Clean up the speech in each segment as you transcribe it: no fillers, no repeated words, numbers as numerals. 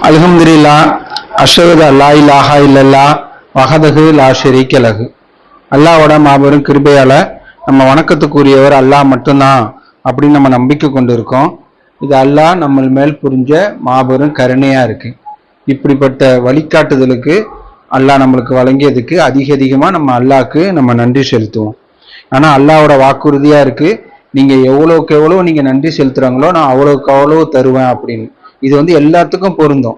அல்ஹம்துலில்லா அஷ்ஹது அல்லா இலாஹா இல்லல்லா வஹதஹு லா ஷரீக லஹு. அல்லாஹ்வோட மாபெரும் கிருபையால நம்ம வணக்கத்துக்குரியவர் அல்லாஹ் மட்டும்தான் அப்படின்னு நம்ம நம்பிக்கை கொண்டு இருக்கோம். இது அல்லாஹ் நம்ம மேல் புரிஞ்ச மாபெரும் கருணையா இருக்கு. இப்படிப்பட்ட வழிகாட்டுதலுக்கு அல்லாஹ் நம்மளுக்கு வழங்கியதுக்கு அதிகமா நம்ம அல்லாஹ்க்கு நம்ம நன்றி செலுத்துவோம். ஆனா அல்லாஹ்வோட வாக்குறுதியா இருக்கு, நீங்க எவ்வளவுக்கு எவ்வளவு நீங்க நன்றி செலுத்துறாங்களோ நான் அவ்வளவுக்கு அவ்வளவு தருவேன் அப்படின்னு. இது எல்லாத்துக்கும் பொருந்தும்.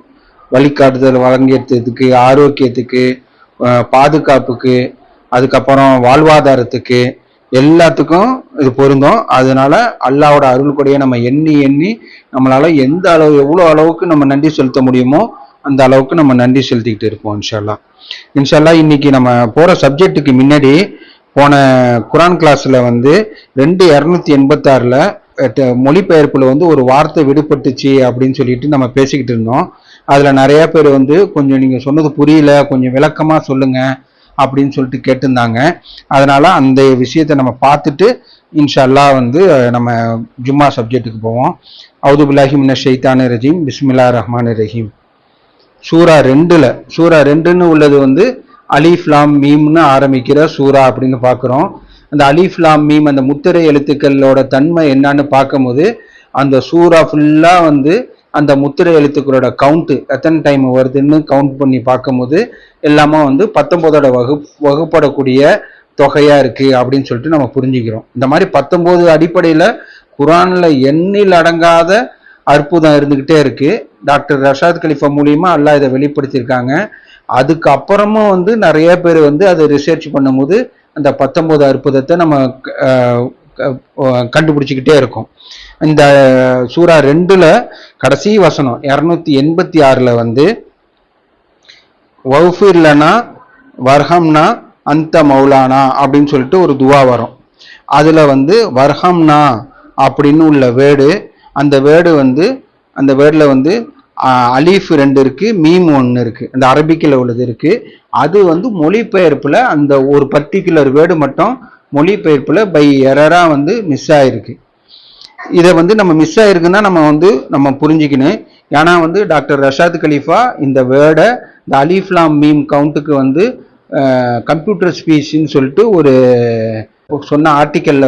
வழிகாட்டுதல் வழங்கியதுக்கு, ஆரோக்கியத்துக்கு, பாதுகாப்புக்கு, அதுக்கப்புறம் வாழ்வாதாரத்துக்கு, எல்லாத்துக்கும் இது பொருந்தும். அதனால அல்லாஹ்வோட அருள் கொடையை நம்ம எண்ணி எண்ணி நம்மளால எந்த அளவு எவ்வளவு அளவுக்கு நம்ம நன்றி செலுத்த முடியுமோ அந்த அளவுக்கு நம்ம நன்றி செலுத்திக்கிட்டு இருப்போம். இன்ஷால்லா இன்னைக்கு நம்ம போற சப்ஜெக்டுக்கு முன்னாடி போன குரான் கிளாஸ்ல 2286ல மொழிபெயர்ப்புல ஒரு வார்த்தை விடுபட்டுச்சு அப்படின்னு சொல்லிட்டு நம்ம பேசிக்கிட்டு இருந்தோம். அதுல நிறைய பேர் கொஞ்சம் நீங்க சொன்னது புரியல, கொஞ்சம் விளக்கமா சொல்லுங்க அப்படின்னு சொல்லிட்டு கேட்டிருந்தாங்க. அதனால அந்த விஷயத்த நம்ம பார்த்துட்டு இன்ஷால்லா நம்ம ஜும்மா சப்ஜெக்டுக்கு போவோம். அவுது பில்லாஹி மினஷ் ஷைத்தானிர் ரஜீம், பிஸ்மில்லாஹிர் ரஹ்மானிர் ரஹீம். சூரா 2ன்னு உள்ளது அலிஃப் லாம் மீம்னு ஆரம்பிக்கிற சூரா அப்படின்னு பார்க்குறோம். அந்த அலிஃப் லாம் மீம் அந்த முத்திரை எழுத்துக்களோட தன்மை என்னன்னு பார்க்கும்போது அந்த சூரா ஃபுல்லா அந்த முத்திரை எழுத்துக்களோட கவுண்ட் எத்தனை டைம் வருதுன்னு கவுண்ட் பண்ணி பார்க்கும்போது எல்லாமே 19ஓட வகுப்படக்கூடிய தொகையா இருக்கு அப்படின்னு சொல்லிட்டு நம்ம புரிஞ்சுக்கிறோம். இந்த மாதிரி 19 அடிப்படையில குரான்ல எண்ணில் அடங்காத அற்புதம் இருந்துகிட்டே இருக்கு. டாக்டர் ரஷாத் கலிஃபா மூலியமா அல்லாஹ் இதை வெளிப்படுத்தியிருக்காங்க. அதுக்கு அப்புறமும் நிறைய பேர் அதை ரிசர்ச் பண்ணும்போது அந்த 19 அற்புதத்தை நம்ம கண்டுபிடிச்சிக்கிட்டே இருக்கோம். இந்த சூரா 2ல கடைசி வசனம் 286ல வஃபிர்லனா வர்ஹம்னா அந்த மௌலானா அப்படின்னு சொல்லிட்டு ஒரு துவா வரும். அதுல வர்ஹம்னா அப்படின்னு உள்ள வேர்டு, அந்த வேர்டு அந்த வேர்டில் அலீஃப் 2 இருக்கு, மீம் 1 இருக்கு, அந்த அரபிக்கில் உள்ளது இருக்கு. அது மொழிபெயர்ப்புல அந்த ஒரு பர்டிகுலர் வேர்டு மட்டும் மொழிபெயர்ப்புல பை எரரா மிஸ் ஆயிருக்கு. இதை நம்ம மிஸ் ஆயிருக்குன்னா நம்ம புரிஞ்சுக்கணும். ஏன்னா டாக்டர் ரஷாத் கலீஃபா இந்த வேர்டை இந்த அலிஃப்லாம் மீம் கவுண்ட்டுக்கு கம்ப்யூட்டர் ஸ்பீச்னு சொல்லிட்டு ஒரு சொன்ன ஆர்டிக்கல்ல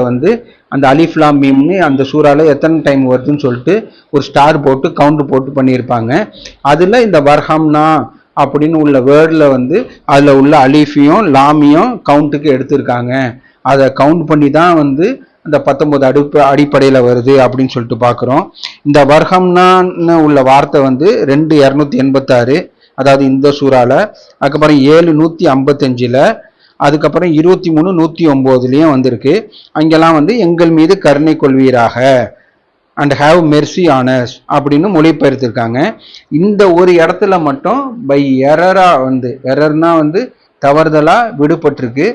அந்த அலிஃப்லாம் மீம்னு அந்த சூறால எத்தனை டைம் வருதுன்னு சொல்லிட்டு ஒரு ஸ்டார் போட்டு கவுண்ட் போட்டு பண்ணியிருப்பாங்க. அதுல இந்த வர்ஹம்னா அப்படின்னு உள்ள வேர்டில் அதுல உள்ள அலிஃபியும் லாமியும் கவுண்ட்டுக்கு எடுத்திருக்காங்க. அதை கவுண்ட் பண்ணி தான் அந்த 19 அடிப்படையில வருது அப்படின்னு சொல்லிட்டு பார்க்குறோம். இந்த வர்ஹம்னான்னு உள்ள வார்த்தை 2286, அதாவது இந்த சூறால, அதுக்கப்புறம் 755ல, அதுக்கப்புறம் 23:109 வந்திருக்கு. அங்கெல்லாம் எங்கள் மீது கருணை கொள்வீராக அண்ட் ஹாவ் மெர்சி ஆனஸ் அப்படின்னு மொழிபெயர்த்திருக்காங்க. இந்த ஒரு இடத்துல மட்டும் பை எரரா எரர்னா தவறுதலா விடுபட்டிருக்கு.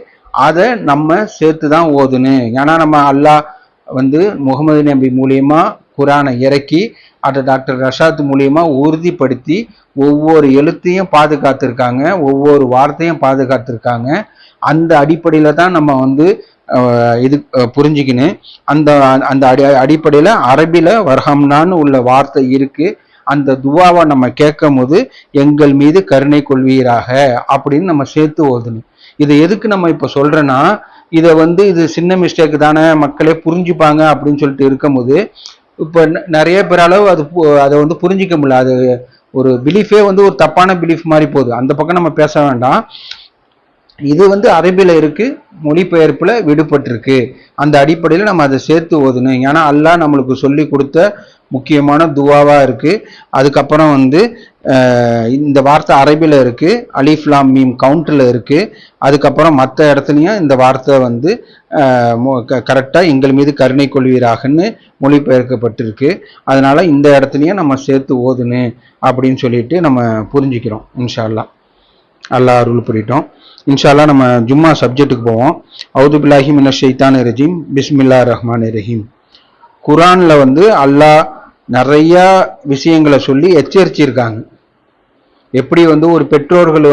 அதை நம்ம சேர்த்து தான் ஓதுணும். ஏன்னா நம்ம அல்லாஹ் முகமது நபி மூலியமா குரானை இறக்கி அதை டாக்டர் ரஷாத் மூலியமா உறுதிப்படுத்தி ஒவ்வொரு எழுத்தையும் பாதுகாத்திருக்காங்க, ஒவ்வொரு வார்த்தையும் பாதுகாத்திருக்காங்க. அந்த அடிப்படையில தான் நம்ம இது புரிஞ்சுக்கணும். அந்த அந்த அடிப்படையில அரபில வர்ஹம்னான்னு உள்ள வார்த்தை இருக்கு. அந்த துவாவை நம்ம கேட்கும் போது எங்கள் மீது கருணை கொள்வீராக அப்படின்னு நம்ம சேர்த்து ஓதணும். இதை எதுக்கு நம்ம இப்ப சொல்றேன்னா, இதை இது சின்ன மிஸ்டேக் தானே, மக்களே புரிஞ்சுப்பாங்க அப்படின்னு சொல்லிட்டு இருக்கும்போது இப்ப நிறைய பேரால அதை புரிஞ்சிக்க முடியல. அது ஒரு பிலீஃபே ஒரு தப்பான பிலீஃப் மாதிரி போகுது. அந்த பக்கம் நம்ம பேச வேண்டாம். இது அரபில இருக்கு, மொழிபெயர்ப்புல விடுபட்டிருக்கு. அந்த அடிப்படையில் நம்ம அதை சேர்த்து ஓதணும். ஏன்னா அல்லாஹ் நம்மளுக்கு சொல்லி கொடுத்த முக்கியமான துவாவா இருக்கு. அதுக்கப்புறம் இந்த வார்த்தை அரபில இருக்கு, அலிஃப்லாம் மீம் கவுண்ட்ல இருக்கு. அதுக்கப்புறம் மற்ற இடத்துலயும் இந்த வார்த்தை கரெக்டா எங்கள் மீது கருணை கொள்வீராகன்னு மொழிபெயர்க்கப்பட்டிருக்கு. அதனால இந்த இடத்துலயும் நம்ம சேர்த்து ஓதுணும் அப்படின்னு சொல்லிட்டு நம்ம புரிஞ்சுக்கிறோம். இன்ஷா அல்லாஹ் அருள் புரியட்டும். இன்ஷால்லா நம்ம ஜும்மா சப்ஜெக்டுக்கு போவோம். அவுது பில்லாஹி மினஷ் ஷைத்தானிர் ரஜீம், பிஸ்மில்லாஹிர் ரஹ்மானிர் ரஹீம். குரான்ல அல்லாஹ் நிறைய விஷயங்களை சொல்லி எச்சரிச்சிருக்காங்க. எப்படி ஒரு பெற்றோர்கள்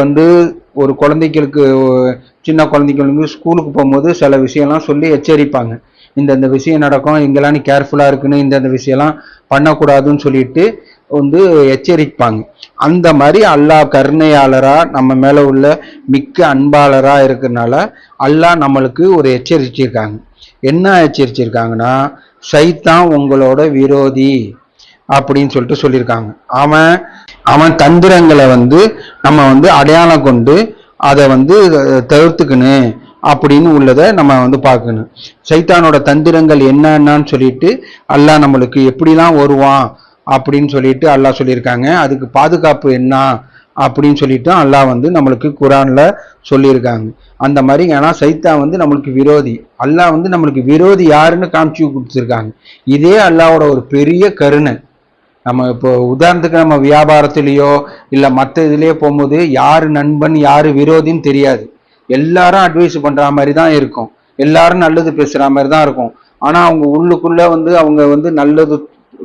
ஒரு குழந்தைகளுக்கு, சின்ன குழந்தைகளுக்கு ஸ்கூலுக்கு போகும்போது சில விஷயம்லாம் சொல்லி எச்சரிப்பாங்க. இந்த விஷயம் நடக்கும், இங்கெல்லாம் நீ கேர்ஃபுல்லா இருக்குன்னு, இந்த விஷயம்லாம் பண்ணக்கூடாதுன்னு சொல்லிட்டு வந்து எச்சரிப்பாங்க. அந்த மாதிரி அல்லாஹ் கருணையாளரா நம்ம மேல உள்ள மிக்க அன்பாளரா இருக்கிறதுனால அல்லாஹ் நம்மளுக்கு ஒரு எச்சரிச்சிருக்காங்க. என்ன எச்சரிச்சிருக்காங்கன்னா, சைத்தான் உங்களோட விரோதி அப்படின்னு சொல்லிட்டு சொல்லியிருக்காங்க. அவன் அவன் தந்திரங்களை வந்து நம்ம வந்து அடையாளம் கொண்டு அதை வந்து தவிர்த்துக்கணும் அப்படின்னு உள்ளதை நம்ம வந்து பார்க்கணும். சைத்தானோட தந்திரங்கள் என்னன்னு சொல்லிட்டு அல்லாஹ் நம்மளுக்கு எப்படிலாம் வருவான் அப்படின்னு சொல்லிட்டு அல்லாஹ் சொல்லியிருக்காங்க. அதுக்கு பாதுகாப்பு என்ன அப்படின்னு சொல்லிட்டு அல்லாஹ் வந்து நம்மளுக்கு குரான்ல சொல்லியிருக்காங்க. அந்த மாதிரி ஏன்னா சைத்தான் வந்து நம்மளுக்கு விரோதி, அல்லாஹ் வந்து நம்மளுக்கு விரோதி யாருன்னு காமிச்சு கொடுத்துருக்காங்க. இதே அல்லாஹோட ஒரு பெரிய கருணை. நம்ம இப்போ உதாரணத்துக்கு நம்ம வியாபாரத்திலேயோ இல்லை மற்ற இதுலேயோ போகும்போது யாரு நண்பன் யாரு விரோதின்னு தெரியாது. எல்லாரும் அட்வைஸ் பண்ற மாதிரி தான் இருக்கும், எல்லாரும் நல்லது பேசுற மாதிரி தான் இருக்கும். ஆனா அவங்க உள்ளுக்குள்ள வந்து அவங்க வந்து நல்லது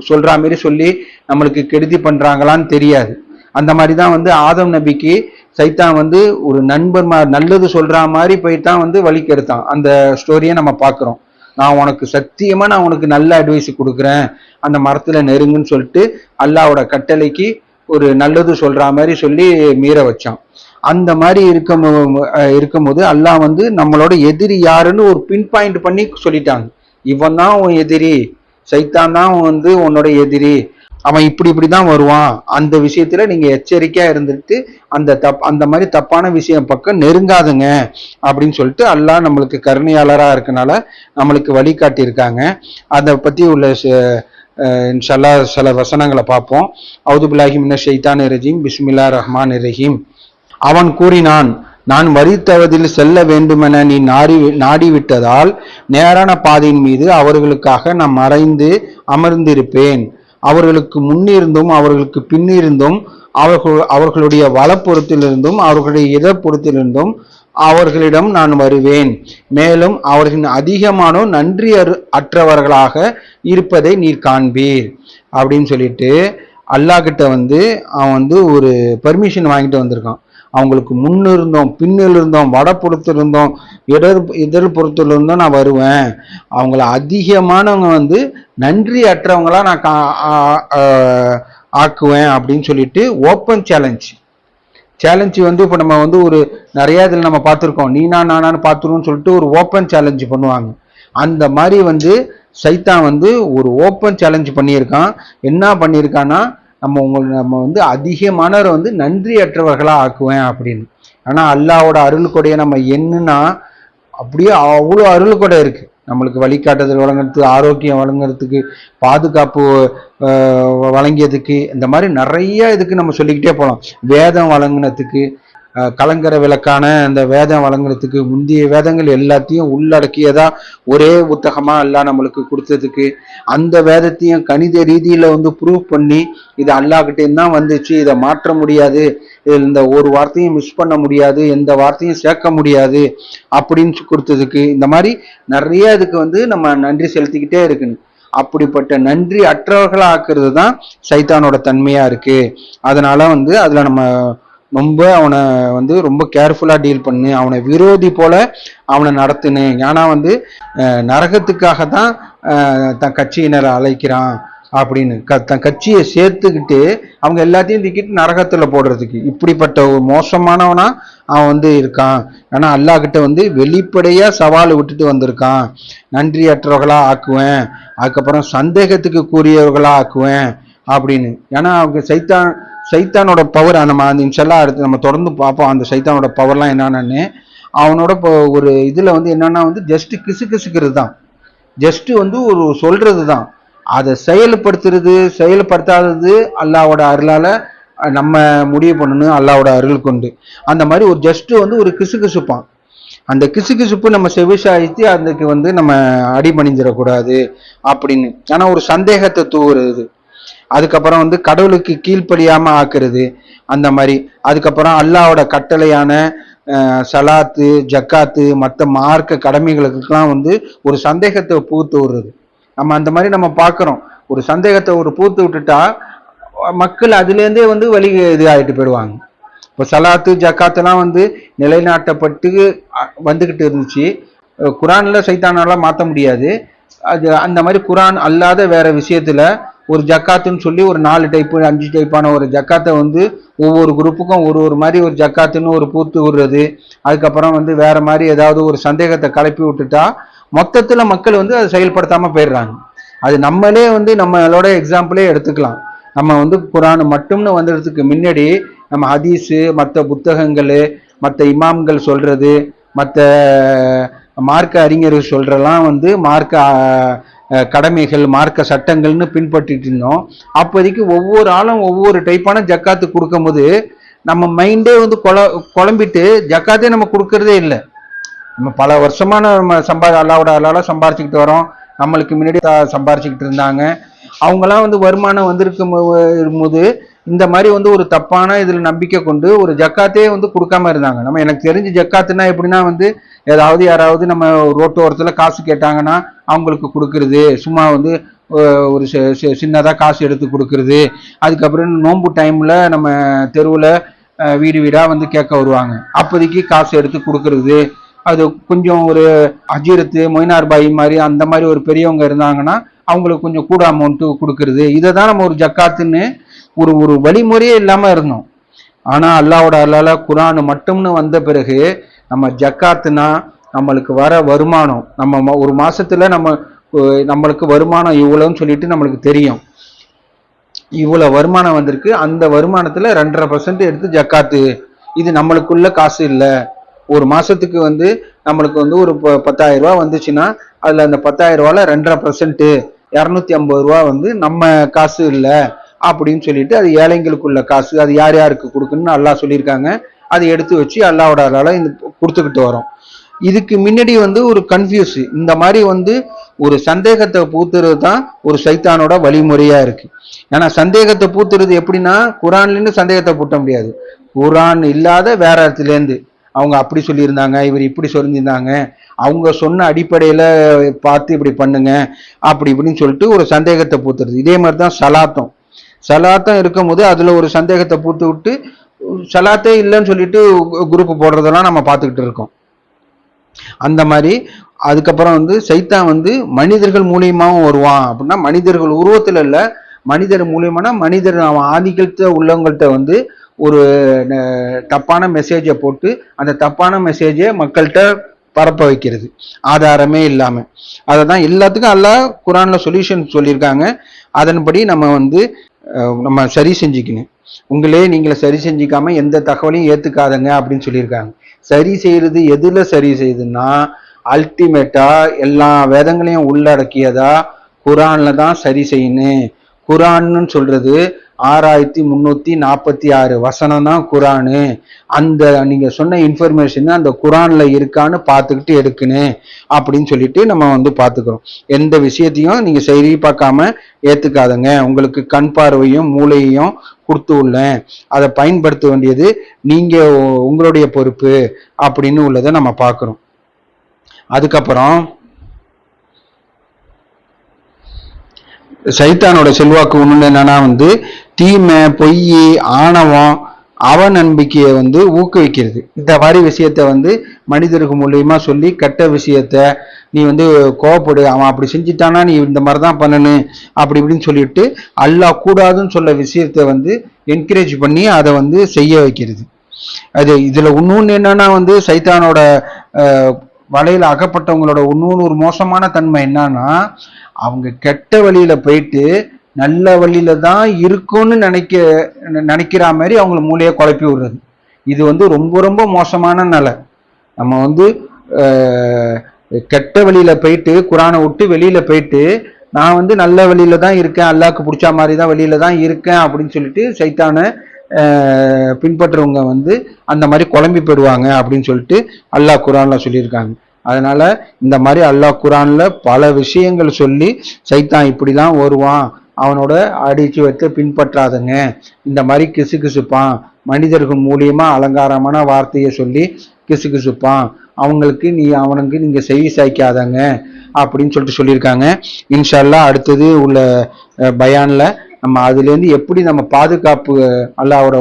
சொல்ற மாதிரி சொல்லி நம்மளுக்கு கெடுதி பண்றாங்களான்னு தெரியாது. அந்த மாதிரி தான் வந்து ஆதம் நபிக்கு சைத்தான் வந்து ஒரு நண்பர் நல்லது சொல்ற மாதிரி போயிட்டான் வந்து வழிக்கு எடுத்தான். அந்த ஸ்டோரியை நம்ம பார்க்குறோம். நான் உனக்கு சத்தியமா நான் உனக்கு நல்ல அட்வைஸ் கொடுக்குறேன், அந்த மரத்துல நெருங்குன்னு சொல்லிட்டு அல்லாவோட கட்டளைக்கு ஒரு நல்லது சொல்ற மாதிரி சொல்லி மீற வச்சான். அந்த மாதிரி இருக்கும்போது அல்லாஹ் வந்து நம்மளோட எதிரி யாருன்னு ஒரு பின் பாயிண்ட் பண்ணி சொல்லிட்டாங்க. இவன் தான் உன் எதிரி, சைத்தான் தான் வந்து உன்னோட எதிரி, அவன் இப்படி இப்படிதான் வருவான். அந்த விஷயத்துல நீங்க எச்சரிக்கையா இருந்துட்டு அந்த மாதிரி தப்பான விஷயம் பக்கம் நெருங்காதுங்க அப்படின்னு சொல்லிட்டு அல்லாஹ் நம்மளுக்கு கருணையாளரா இருக்கனால நம்மளுக்கு வழிகாட்டி இருக்காங்க. அதை பத்தி உள்ள இன்ஷல்லா சில வசனங்களை பார்ப்போம். அவுது பில்லாஹி மினஷ் ஷைத்தானிர் ரஜீம், பிஸ்மில்லாஹிர் ரஹ்மானிர் ரஹீம். அவன் கூறினான், நான் வரித்தவதில் செல்ல வேண்டுமென நீ நாடிவிட்டதால் நேரான பாதையின் மீது அவர்களுக்காக நான் மறைந்து அமர்ந்திருப்பேன். அவர்களுக்கு முன்னிருந்தும் அவர்களுக்கு பின்னிருந்தும் அவர்களுடைய வலப்புறத்திலிருந்தும் அவர்களுடைய இடப்புறத்திலிருந்தும் அவர்களிடம் நான் வருவேன். மேலும் அவர்களின் அதிகமானோர் நன்றி அற்றவர்களாக இருப்பதை நீர் காண்பீர் அப்படின்னு சொல்லிட்டு அல்லாஹ் கிட்ட வந்து அவன் வந்து ஒரு பர்மிஷன் வாங்கிட்டு வந்திருக்கான். அவங்களுக்கு முன்னிருந்தோம் பின்னில் இருந்தோம் வடப்புறத்தில் இருந்தோம் இடர்புறத்தில் இருந்தோம் நான் வருவேன். அவங்கள அதிகமானவங்க வந்து நன்றி அற்றவங்களா நான் ஆக்குவேன் அப்படின்னு சொல்லிட்டு ஓப்பன் சேலஞ்சு வந்து இப்போ நம்ம வந்து ஒரு நிறைய இதில் நம்ம பார்த்துருக்கோம், நீனா நானான்னு பார்த்துருவோம்னு சொல்லிட்டு ஒரு ஓப்பன் சேலஞ்சு பண்ணுவாங்க. அந்த மாதிரி வந்து சைத்தான் வந்து ஒரு ஓப்பன் சேலஞ்சு பண்ணியிருக்கான். என்ன பண்ணியிருக்கான்னா, நம்ம வந்து அதிகமானவரை வந்து நன்றி அற்றவர்களா ஆக்குவேன் அப்படின்னு. ஆனா அல்லாவோட அருள் கொடையை நம்ம என்னன்னா அப்படியே அவ்வளோ அருள் கொடை இருக்கு. நம்மளுக்கு வழிகாட்டுதல் வழங்குறதுக்கு, ஆரோக்கியம் வழங்குறதுக்கு, பாதுகாப்பு வழங்கியதுக்கு, இந்த மாதிரி நிறைய இதுக்கு நம்ம சொல்லிக்கிட்டே போகலாம். வேதம் வழங்கினதுக்கு, கலங்கர விளக்கான அந்த வேதம் வழங்குறதுக்கு, முந்தைய வேதங்கள் எல்லாத்தையும் உள்ளடக்கியதா ஒரே புத்தகமா எல்லாம் நம்மளுக்கு கொடுத்ததுக்கு, அந்த வேதத்தையும் கணித ரீதியில வந்து ப்ரூவ் பண்ணி இது அல்லாஹ்கிட்டேருந்து தான் வந்துச்சு, இதை மாற்ற முடியாது, இந்த ஒரு வார்த்தையும் மிஸ் பண்ண முடியாது, எந்த வார்த்தையும் சேர்க்க முடியாது அப்படின்னு கொடுத்ததுக்கு, இந்த மாதிரி நிறைய இதுக்கு வந்து நம்ம நன்றி செலுத்திக்கிட்டே இருக்குன்னு. அப்படிப்பட்ட நன்றி அற்றவர்களா ஆக்குறது தான் சைத்தானோட தன்மையா இருக்கு. அதனால வந்து அதுல நம்ம ரொம்ப அவனை வந்து ரொம்ப கேர்ஃபுல்லா டீல் பண்ணு, அவனை விரோதி போல அவனை நடத்துனு. ஏன்னா வந்து நரகத்துக்காக தான் தன் கட்சியினரை அழைக்கிறான் அப்படின்னு தன் கட்சியை சேர்த்துக்கிட்டு அவங்க எல்லாத்தையும் தூக்கிட்டு நரகத்துல போடுறதுக்கு இப்படிப்பட்ட ஒரு மோசமானவனா அவன் வந்து இருக்கான். ஏன்னா அல்லாஹ் கிட்ட வந்து வெளிப்படையா சவால் விட்டுட்டு வந்திருக்கான். நன்றியற்றவர்களா ஆக்குவேன், அதுக்கப்புறம் சந்தேகத்துக்கு கூறியவர்களா ஆக்குவேன் அப்படின்னு. ஏன்னா அவங்க சைத்தானோட பவர் நம்ம அந்த இன்ஷல்லா அடுத்து நம்ம தொடர்ந்து பார்ப்போம். அந்த சைத்தானோட பவர்லாம் என்னன்னு அவனோட இப்போ ஒரு இதுல வந்து என்னன்னா வந்து ஜஸ்ட் கிசுக்கிறது தான், ஜஸ்ட் வந்து ஒரு சொல்றது தான். அதை செயல்படுத்தாதது அல்லாவோட அருளால நம்ம முடிவு பண்ணணும், அல்லாவோட அருள் கொண்டு. அந்த மாதிரி ஒரு ஜஸ்ட் வந்து ஒரு கிசுப்பான். அந்த கிசுப்பு நம்ம செவிசாய்த்து அதுக்கு வந்து நம்ம அடிபணிஞ்சிடக்கூடாது அப்படின்னு. ஆனா ஒரு சந்தேகத்தை தூவுறது, அதுக்கப்புறம் வந்து கடவுளுக்கு கீழ்ப்படியாம ஆக்குறது, அந்த மாதிரி. அதுக்கப்புறம் அல்லாவோட கட்டளையான சலாத்து ஜக்காத்து மற்ற மார்க்க கடமைகளுக்கெல்லாம் வந்து ஒரு சந்தேகத்தை பூத்து விடுறது. நம்ம அந்த மாதிரி நம்ம பார்க்குறோம். ஒரு சந்தேகத்தை ஒரு பூத்து விட்டுட்டா மக்கள் அதுலேருந்தே வந்து வழி இது ஆகிட்டு போயிடுவாங்க. இப்போ சலாத்து ஜக்காத்துலாம் வந்து நிலைநாட்டப்பட்டு வந்துக்கிட்டு இருந்துச்சு. குரான்ல சைத்தானால மாற்ற முடியாது. அது அந்த மாதிரி குரான் அல்லாத வேற விஷயத்துல ஒரு ஜக்காத்துன்னு சொல்லி ஒரு 4 டைப்பு 5 டைப்பான ஒரு ஜக்காத்தை வந்து ஒவ்வொரு குரூப்புக்கும் ஒரு மாதிரி ஒரு ஜக்காத்துன்னு ஒரு பூத்து விடுறது, அதுக்கப்புறம் வந்து வேற மாதிரி ஏதாவது ஒரு சந்தேகத்தை கிளப்பி விட்டுட்டா மொத்தத்துல மக்கள் வந்து அதை செயல்படுத்தாம போயிடுறாங்க. அது நம்மளே வந்து நம்மளோட எக்ஸாம்பிளே எடுத்துக்கலாம். நம்ம வந்து குரான் மட்டும்னு வந்துடுறதுக்கு முன்னாடி நம்ம ஹதீஸு, மற்ற புத்தகங்கள், மற்ற இமாம்கள் சொல்றது, மற்ற மார்க்க அறிஞர்கள் சொல்றலாம் வந்து மார்க்க கடமைகள், மார்க்க சட்டங்கள்னு பின்பற்றிட்டு இருந்தோம். அப்போதைக்கு ஒவ்வொரு ஆளும் ஒவ்வொரு டைப்பான ஜக்காத்து கொடுக்கும்போது நம்ம மைண்டே வந்து குழம்பிட்டு ஜக்காத்தே நம்ம கொடுக்கறதே இல்லை. நம்ம பல வருஷமா நம்ம அல்லாவோட சம்பாரிச்சுக்கிட்டு வரோம். நம்மளுக்கு முன்னாடி சம்பாரிச்சுக்கிட்டு இருந்தாங்க. அவங்கெல்லாம் வந்து வருமானம் வந்திருக்கும் போது இந்த மாதிரி வந்து ஒரு தப்பான இதுல நம்பிக்கை கொண்டு ஒரு ஜக்காத்தே வந்து கொடுக்காம இருந்தாங்க. நம்ம எனக்கு தெரிஞ்சு ஜக்காத்துனா எப்படின்னா வந்து ஏதாவது யாராவது நம்ம ரோட்டு ஓரத்துல காசு கேட்டாங்கன்னா அவங்களுக்கு கொடுக்கறது, சும்மா வந்து ஒரு சின்னதா காசு எடுத்து கொடுக்கறது, அதுக்கப்புறம் நோன்பு டைம்ல நம்ம தெருவுல வீடு வீடா வந்து கேட்க வருவாங்க, அப்போதைக்கு காசு எடுத்து கொடுக்கறது. அது கொஞ்சம் ஒரு அஜீரத்து மொய்னார் பாய் மாதிரி அந்த மாதிரி ஒரு பெரியவங்க இருந்தாங்கன்னா அவங்களுக்கு கொஞ்சம் கூட அமௌண்ட்டு கொடுக்கறது. இதை தான் நம்ம ஒரு ஜக்காத்துன்னு ஒரு வழிமுறையே இல்லாம இருந்தோம். ஆனா அல்லாவோட அல்லால குரான் மட்டும்னு வந்த பிறகு நம்ம ஜக்காத்துனா நம்மளுக்கு வர வருமானம், நம்ம ஒரு மாசத்துல நம்மளுக்கு வருமானம் இவ்வளவுன்னு சொல்லிட்டு நம்மளுக்கு தெரியும். இவ்வளவு வருமானம் வந்திருக்கு, அந்த வருமானத்துல 2.5% எடுத்து ஜக்காத்து. இது நம்மளுக்குள்ள காசு இல்லை. ஒரு மாசத்துக்கு வந்து நம்மளுக்கு வந்து ஒரு 10,000 ரூபாய் வந்துச்சுன்னா அதுல அந்த 10,000 ரூபாயில 2.5% 250 ரூபா வந்து நம்ம காசு இல்லை அப்படின்னு சொல்லிட்டு அது ஏழைங்களுக்குள்ள காசு. அது யார் யாருக்கு கொடுக்கணும்னு அல்லாஹ் சொல்லியிருக்காங்க. அதை எடுத்து வச்சு அல்லாவோட அல்லால இந்த கொடுத்துக்கிட்டு வரோம். இதுக்கு முன்னாடி வந்து ஒரு கன்ஃபியூஸ், இந்த மாதிரி வந்து ஒரு சந்தேகத்தை பூத்துறது தான் ஒரு சைத்தானோட வழிமுறையா இருக்கு. ஏன்னா சந்தேகத்தை பூத்துறது எப்படின்னா குரான்லேருந்து சந்தேகத்தை பூட்ட முடியாது. குரான் இல்லாத வேற இடத்துலேருந்து அவங்க அப்படி சொல்லியிருந்தாங்க, இவர் இப்படி சொல்லியிருந்தாங்க, அவங்க சொன்ன அடிப்படையில பார்த்து இப்படி பண்ணுங்க அப்படி இப்படின்னு சொல்லிட்டு ஒரு சந்தேகத்தை பூத்துறது. இதே மாதிரி தான் சலாத்தம் இருக்கும் போது அதுல ஒரு சந்தேகத்தை பூத்து விட்டு சலாத்தே இல்லைன்னு சொல்லிட்டு குரூப் போடுறதெல்லாம் நம்ம பார்த்துக்கிட்டு இருக்கோம். அந்த மாதிரி அதுக்கப்புறம் வந்து சைத்தான் வந்து மனிதர்கள் மூலியமாவும் வருவான். அப்படின்னா மனிதர்கள் உருவத்துல இல்ல, மனிதர் மூலியமானா மனிதர் அவன் ஆதிக்கத்தை உள்ளவங்கள்ட்ட வந்து ஒரு தப்பான மெசேஜை போட்டு அந்த தப்பான மெசேஜை மக்கள்கிட்ட பரப்ப வைக்கிறது ஆதாரமே இல்லாம. அதை தான் எல்லாத்துக்கும் அல்லாஹ் குரான்ல சொல்யூஷன் சொல்லியிருக்காங்க. அதன்படி நம்ம வந்து நம்ம சரி செஞ்சுக்கணும். நீங்களை சரி செஞ்சுக்காம எந்த தகவலையும் ஏத்துக்காதங்க அப்படின்னு சொல்லியிருக்காங்க. சரி செய்யறது எதுல சரி செய்யுதுன்னா அல்டிமேட்டா எல்லா வேதங்களையும் உள்ளடக்கியதா குரான்ல தான் சரி செய்யணும். குரான்னு சொல்றது 6346 வசனம் தான் குரானு. அந்த நீங்க சொன்ன இன்ஃபர்மேஷன் அந்த குரான்ல இருக்கான்னு பார்த்துக்கிட்டு எடுக்கணும் அப்படின்னு சொல்லிட்டு நம்ம வந்து பார்த்துக்கிறோம். எந்த விஷயத்தையும் நீங்க சரி பார்க்காம ஏத்துக்காதங்க. உங்களுக்கு கண் பார்வையும் மூளையையும் கொடுத்து உள்ளேன், அதை பயன்படுத்த வேண்டியது நீங்க உங்களுடைய பொறுப்பு அப்படின்னு உள்ளதை நம்ம பார்க்கிறோம். அதுக்கப்புறம் சைத்தானோட செல்வாக்கு ஒண்ணு என்னன்னா வந்து தீமை, பொய், ஆணவம், அவநம்பிக்கையை வந்து ஊக்குவிக்கிறது. இந்த மாதிரி விஷயத்த வந்து மனிதருக்கு மூலியமா சொல்லி கெட்ட விஷயத்த நீ வந்து கோவப்படு, அவன் அப்படி செஞ்சுட்டானா நீ இந்த மாதிரிதான் பண்ணணும் அப்படி இப்படின்னு சொல்லிட்டு அல்லாஹ் கூடாதுன்னு சொல்ல விஷயத்த வந்து என்கரேஜ் பண்ணி அதை வந்து செய்ய வைக்கிறது. அது இதுல இன்னொன்னு என்னன்னா வந்து சைத்தானோட வலையில அகப்பட்டவங்களோட இன்னொன்னு ஒரு மோசமான தன்மை என்னன்னா அவங்க கெட்ட வழியில போயிட்டு நல்ல வழியில தான் இருக்கும்னு நினைக்கிற மாதிரி அவங்கள மூளையை குழப்பி விடுறது. இது வந்து ரொம்ப ரொம்ப மோசமான நிலை. நம்ம வந்து கெட்ட வழியில போயிட்டு குரானை விட்டு வெளியில போயிட்டு நான் வந்து நல்ல வழியில தான் இருக்கேன், அல்லாஹ்க்கு பிடிச்ச மாதிரி தான் வழியில தான் இருக்கேன் அப்படின்னு சொல்லிட்டு சைத்தானை பின்பற்றுறவங்க வந்து அந்த மாதிரி குழம்பி போயிடுவாங்க அப்படின்னு சொல்லிட்டு அல்லாஹ் குரான்ல சொல்லியிருக்காங்க. அதனால இந்த மாதிரி அல்லாஹ் குரான்ல பல விஷயங்கள் சொல்லி சைத்தான் இப்படிலாம் வருவான், அவனோட அடிச்சு வைத்து பின்பற்றாதங்க, இந்த மாதிரி கிசுகிசுப்பான், மனிதர்கள் மூலியமா அலங்காரமான வார்த்தையை சொல்லி கிசுகிசுப்பான், அவனுக்கு நீங்க செவி சாய்க்காதங்க அப்படின்னு சொல்லிட்டு சொல்லியிருக்காங்க. இன்ஷா அல்லாஹ் அடுத்தது உள்ள பயான்ல நம்ம அதுலேருந்து எப்படி நம்ம பாதுகாப்பு அல்லாஹ்வோட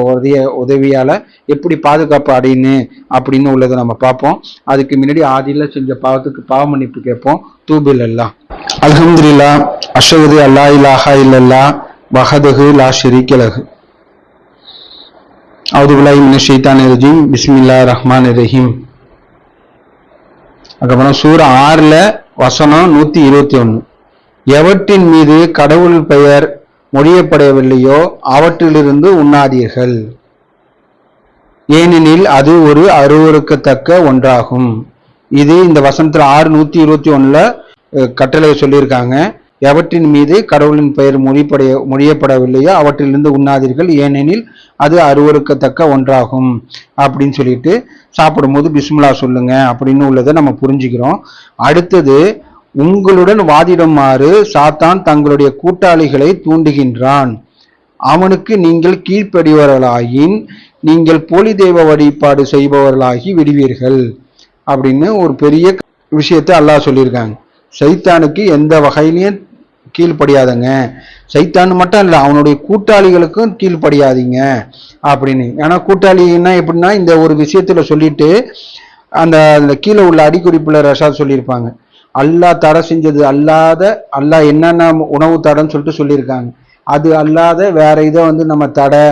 உதவியால் எப்படி பாதுகாப்பு அடையணும் அப்படின்னு உள்ளதை நம்ம பார்ப்போம். அதுக்கு முன்னாடி ஆதியில் செஞ்ச பாவத்துக்கு பாவ மன்னிப்பு கேட்போம். தூபில் அல்லா அல்ஹம்துலில்லாஹ் அஷ்ஹது அல்லா இலாஹா இல்லல்லாஹ் வஹதஹு லா ஷரீக லஹு அஊது பில்லாஹி மினஷ் ஷைத்தானிர் ரஜீம் பிஸ்மில்லாஹிர் ரஹ்மானிர் ரஹீம். அதுக்கப்புறம் சூரா 6 வசனம் 121. எவற்றின் மீது கடவுள் பெயர் மொழியப்படவில்லையோ அவற்றிலிருந்து உண்ணாதீர்கள், ஏனெனில் அது ஒரு அருவருக்கத்தக்க ஒன்றாகும். இது இந்த வசனத்துல 6:121 கட்டளை சொல்லியிருக்காங்க. எவற்றின் மீது கடவுளின் பெயர் மொழியப்படவில்லையோ அவற்றிலிருந்து உண்ணாதீர்கள், ஏனெனில் அது அருவருக்கத்தக்க ஒன்றாகும் அப்படின்னு சொல்லிட்டு சாப்பிடும்போது பிஸ்மில்லா சொல்லுங்க அப்படின்னு உள்ளதை நம்ம புரிஞ்சுக்கிறோம். அடுத்தது, உங்களுடன் வாதிடுமாறு சாத்தான் தங்களுடைய கூட்டாளிகளை தூண்டுகின்றான். அவனுக்கு நீங்கள் கீழ்ப்படிவர்களாயின் நீங்கள் போலி தெய்வ வழிபாடு செய்பவர்களாகி விடுவீர்கள் அப்படின்னு ஒரு பெரிய விஷயத்தை அல்லாஹ் சொல்லியிருக்காங்க. சைத்தானுக்கு எந்த வகையிலையும் கீழ்ப்படியாதங்க, சைத்தான் மட்டும் இல்லை அவனுடைய கூட்டாளிகளுக்கும் கீழ்ப்படியாதீங்க அப்படின்னு. ஏன்னா கூட்டாளின்னா எப்படின்னா, இந்த ஒரு விஷயத்துல சொல்லிட்டு அந்த கீழே உள்ள அடிக்குறிப்புல ரஷாத் சொல்லியிருப்பாங்க, அல்லாஹ் தடை செஞ்சது அல்லாத, அல்லாஹ் என்னென்ன உணவு தடைன்னு சொல்லிட்டு சொல்லியிருக்காங்க, அது அல்லாத வேற இதை நம்ம தடை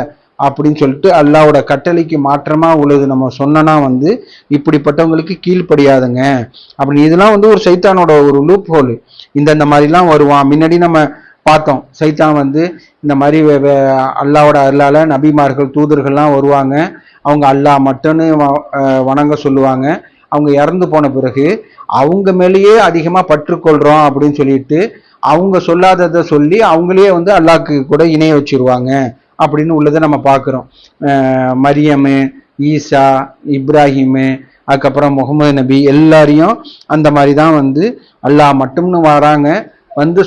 அப்படின்னு சொல்லிட்டு அல்லாவோட கட்டளைக்கு மாற்றமா உள்ளது நம்ம சொன்னா இப்படிப்பட்டவங்களுக்கு கீழ்ப்படியாதுங்க அப்படின்னு. இதெல்லாம் ஒரு சைத்தானோட ஒரு லூப் ஹோல். இந்த மாதிரிலாம் வருவான். முன்னாடி நம்ம பார்த்தோம், சைத்தான் இந்த மாதிரி அல்லாவோட அருளால நபிமார்கள் தூதர்கள்லாம் வருவாங்க. அவங்க அல்லாஹ் மட்டும்னு வணங்க சொல்லுவாங்க. அவங்க இறந்து போன பிறகு அவங்க மேலேயே அதிகமா பற்றுக்கொள்றோம் அப்படின்னு சொல்லிட்டு அவங்க சொல்லாததை சொல்லி அவங்களே அல்லாஹ்க்கு கூட இணைய வச்சிருவாங்க அப்படின்னு உள்ளதை நம்ம பார்க்குறோம். மரியமு, ஈசா, இப்ராஹிமு, அதுக்கப்புறம் முகமது நபி எல்லாரையும் அந்த மாதிரி தான் அல்லாஹ் மட்டும்னு வராங்க.